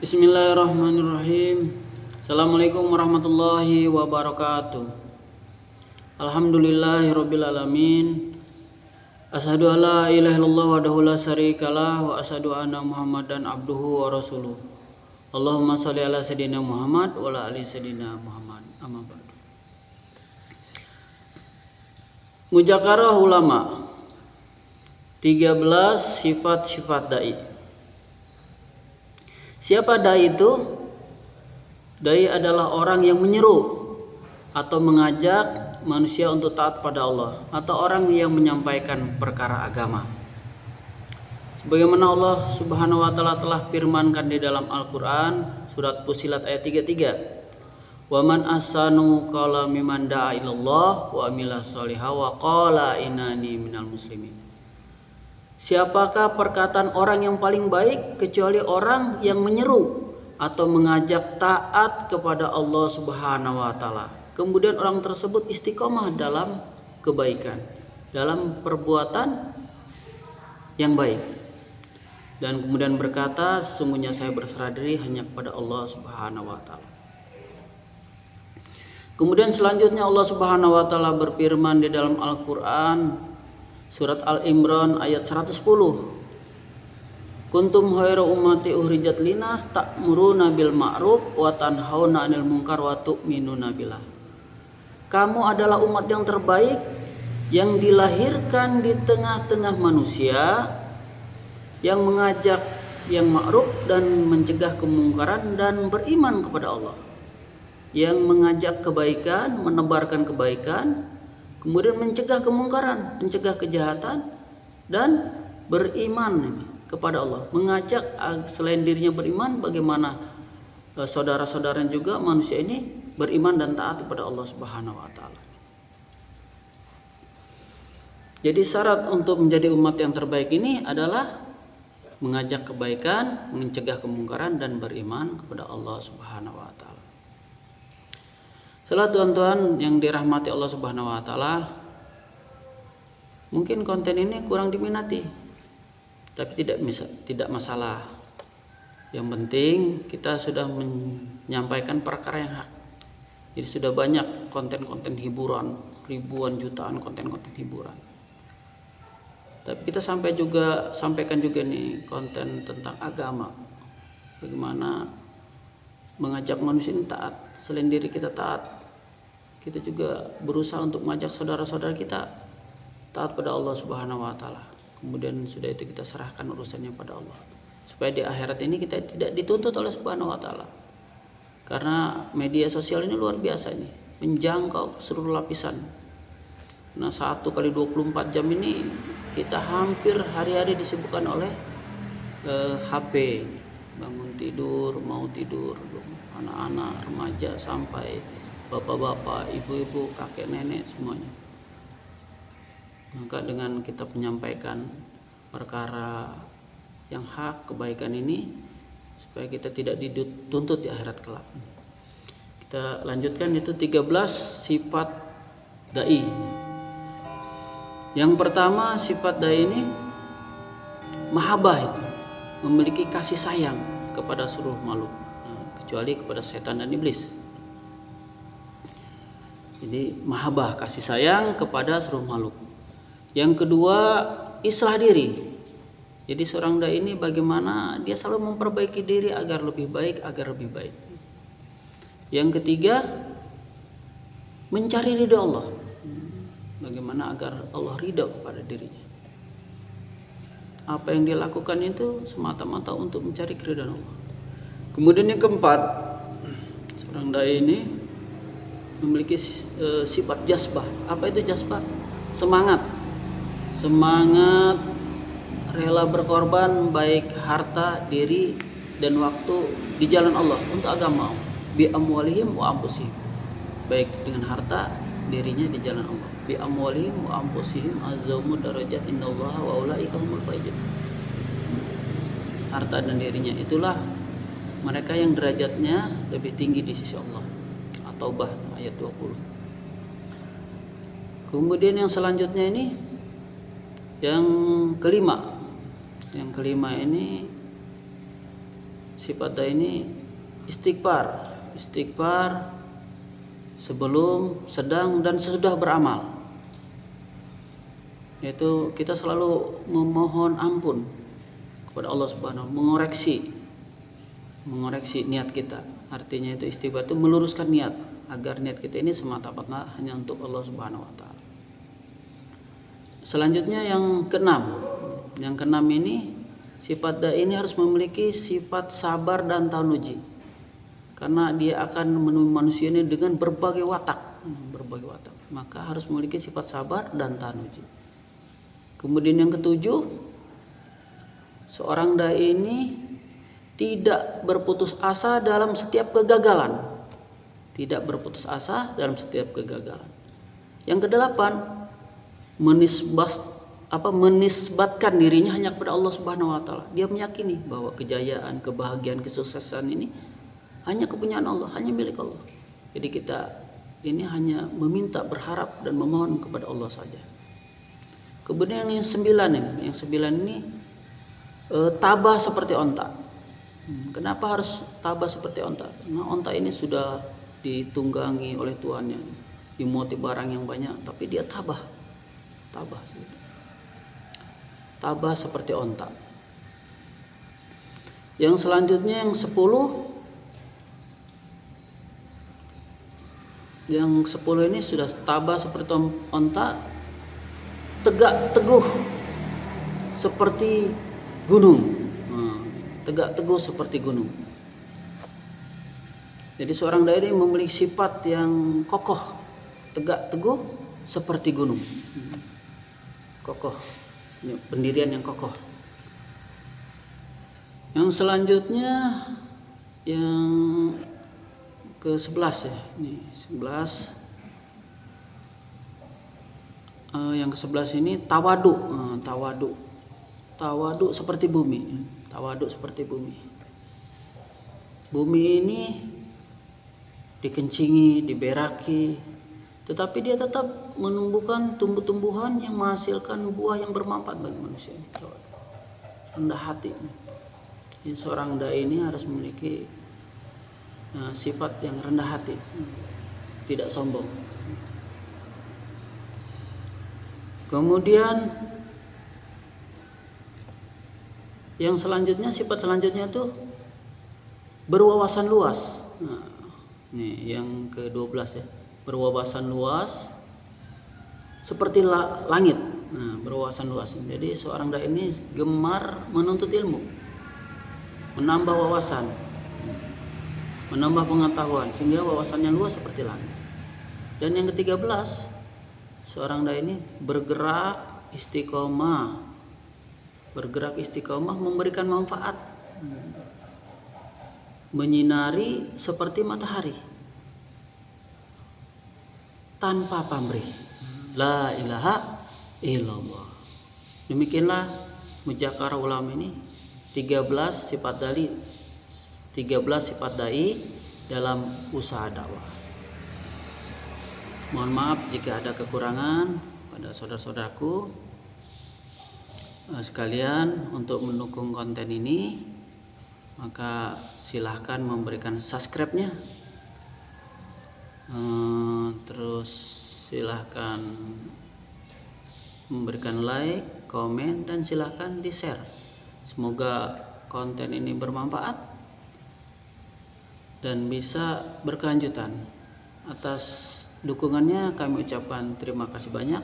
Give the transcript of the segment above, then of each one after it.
Bismillahirrahmanirrahim. Assalamualaikum warahmatullahi wabarakatuh. Alhamdulillahirabbil alamin. Asyhadu alla ilaha illallah wahdahu la syarikalah wa asyhadu anna Muhammadan abduhu wa rasuluh. Allahumma shalli ala sayidina Muhammad wa ala ali sayidina Muhammad. Amma ba'du. Mujakarah ulama 13 sifat-sifat dai. Siapa dai itu? Dai adalah orang yang menyeru atau mengajak manusia untuk taat pada Allah, atau orang yang menyampaikan perkara agama. Sebagaimana Allah Subhanahu wa taala telah firmankan di dalam Al-Qur'an surat Fussilat ayat 33. Wa man ahsanu qala mimman da'a ilallah wa amila sholihan wa qala innani minal muslimin. Siapakah perkataan orang yang paling baik kecuali orang yang menyeru atau mengajak taat kepada Allah Subhanahu wa taala. Kemudian orang tersebut istiqomah dalam kebaikan, dalam perbuatan yang baik. Dan kemudian berkata, sesungguhnya saya berserah diri hanya kepada Allah Subhanahu wa taala. Kemudian selanjutnya Allah Subhanahu wa taala berfirman di dalam Al-Qur'an surat Al-Imran ayat 110. Kuntum khairu ummati ukhrijat linas ta'muruna bil ma'ruf wa tanhauna 'anil munkar wa tu'minuna billah. Kamu adalah umat yang terbaik yang dilahirkan di tengah-tengah manusia, yang mengajak yang ma'ruf dan mencegah kemungkaran dan beriman kepada Allah. Yang mengajak kebaikan, menebarkan kebaikan, kemudian mencegah kemungkaran, mencegah kejahatan, dan beriman kepada Allah. Mengajak selain dirinya beriman, bagaimana saudara-saudaranya juga manusia ini beriman dan taat kepada Allah Subhanahu wa taala. Jadi syarat untuk menjadi umat yang terbaik ini adalah mengajak kebaikan, mencegah kemungkaran, dan beriman kepada Allah Subhanahu wa taala. Setelah tuan-tuan yang dirahmati Allah Subhanahu wa taala, mungkin konten ini kurang diminati, tapi tidak masalah. Yang penting kita sudah menyampaikan perkara yang hak. Jadi sudah banyak konten-konten hiburan, ribuan jutaan konten-konten hiburan. Tapi kita sampaikan juga nih konten tentang agama. Bagaimana mengajak manusia ini taat, selain diri kita taat, kita juga berusaha untuk mengajak saudara-saudara kita taat pada Allah Subhanahu wa taala. Kemudian sudah itu kita serahkan urusannya pada Allah. Supaya di akhirat ini kita tidak dituntut oleh Subhanahu wa taala. Karena media sosial ini luar biasa ini, menjangkau seluruh lapisan. Nah, 1 kali 24 jam ini kita hampir hari-hari disibukkan oleh HP. Bangun tidur, mau tidur, anak-anak, remaja sampai bapak-bapak, ibu-ibu, kakek, nenek, semuanya. Maka dengan kita menyampaikan perkara yang hak, kebaikan ini, supaya kita tidak dituntut di akhirat kelak. Kita lanjutkan, itu 13 sifat dai. Yang pertama, sifat dai ini mahabbah, memiliki kasih sayang kepada seluruh makhluk, kecuali kepada setan dan iblis. Jadi mahabbah, kasih sayang kepada seluruh makhluk. Yang kedua, islah diri. Jadi seorang dai ini bagaimana dia selalu memperbaiki diri agar lebih baik, Yang ketiga, mencari ridha Allah. Bagaimana agar Allah ridha kepada dirinya. Apa yang dia lakukan itu semata-mata untuk mencari keridhaan Allah. Kemudian yang keempat, seorang dai ini memiliki sifat jazbah. Apa itu jazbah? Semangat rela berkorban baik harta, diri, dan waktu di jalan Allah untuk agama. Bi amwalihim wa anfusihim. Baik dengan harta, dirinya di jalan Allah. Bi amwalihim wa anfusihim azzamu darajat innallaha wa ulaika humul faizun. Harta dan dirinya itulah mereka yang derajatnya lebih tinggi di sisi Allah. At-Taubah ayat 20. Kemudian yang selanjutnya ini yang kelima ini sifat da ini istighfar sebelum, sedang, dan sesudah beramal. Yaitu kita selalu memohon ampun kepada Allah Subhanahu, mengoreksi niat kita. Artinya itu istighfar itu meluruskan niat agar niat kita ini semata-mata hanya untuk Allah Subhanahu wa taala. Selanjutnya yang keenam. Yang keenam ini, sifat da ini harus memiliki sifat sabar dan tanuji. Karena dia akan menemui manusia ini dengan berbagai watak. Maka harus memiliki sifat sabar dan tanuji. Kemudian yang ketujuh, seorang dai ini tidak berputus asa dalam setiap kegagalan. Yang kedelapan, menisbatkan dirinya hanya kepada Allah Subhanahu wa taala. Dia meyakini bahwa kejayaan, kebahagiaan, kesuksesan ini hanya kepunyaan Allah, hanya milik Allah. Jadi kita ini hanya meminta, berharap dan memohon kepada Allah saja. Kemudian yang sembilan ini tabah seperti onta. Kenapa harus tabah seperti onta? Karena onta ini sudah ditunggangi oleh tuannya, dimuati barang yang banyak, tapi dia tabah seperti onta. Yang selanjutnya yang 10 ini sudah tabah seperti onta, tegak teguh seperti gunung. Jadi seorang dai ini memiliki sifat yang kokoh, tegak teguh seperti gunung. Kokoh, pendirian yang kokoh. Yang selanjutnya yang ke-11 ya. Ini 11. Yang ke-11 ini tawadu. Tawadu seperti bumi. Bumi ini dikencingi, diberaki, tetapi dia tetap menumbuhkan tumbuh-tumbuhan yang menghasilkan buah yang bermanfaat bagi manusia. Rendah hati. Jadi seorang dai ini harus memiliki sifat yang rendah hati, tidak sombong. Kemudian yang selanjutnya, sifat selanjutnya itu berwawasan luas. Nah, ini yang ke-12 ya. Berwawasan luas seperti langit. Nah, berwawasan luas. Jadi seorang dai ini gemar menuntut ilmu, menambah wawasan, menambah pengetahuan sehingga wawasannya luas seperti langit. Dan yang ke-13, seorang dai ini bergerak istiqomah memberikan manfaat, menyinari seperti matahari tanpa pamrih. La ilaha illallah. Demikianlah Mudzakarah Ulama ini 13 sifat dai dalam usaha dakwah. Mohon maaf jika ada kekurangan pada saudara-saudaraku sekalian. Untuk mendukung konten ini, maka silahkan memberikan subscribe-nya, terus silahkan memberikan like, komen, dan silahkan di-share. Semoga konten ini bermanfaat dan bisa berkelanjutan. Atas dukungannya kami ucapkan terima kasih banyak.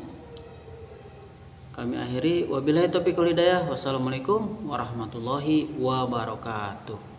Kami akhiri, wabillahi taufiq wal hidayah. Wassalamualaikum warahmatullahi wabarakatuh.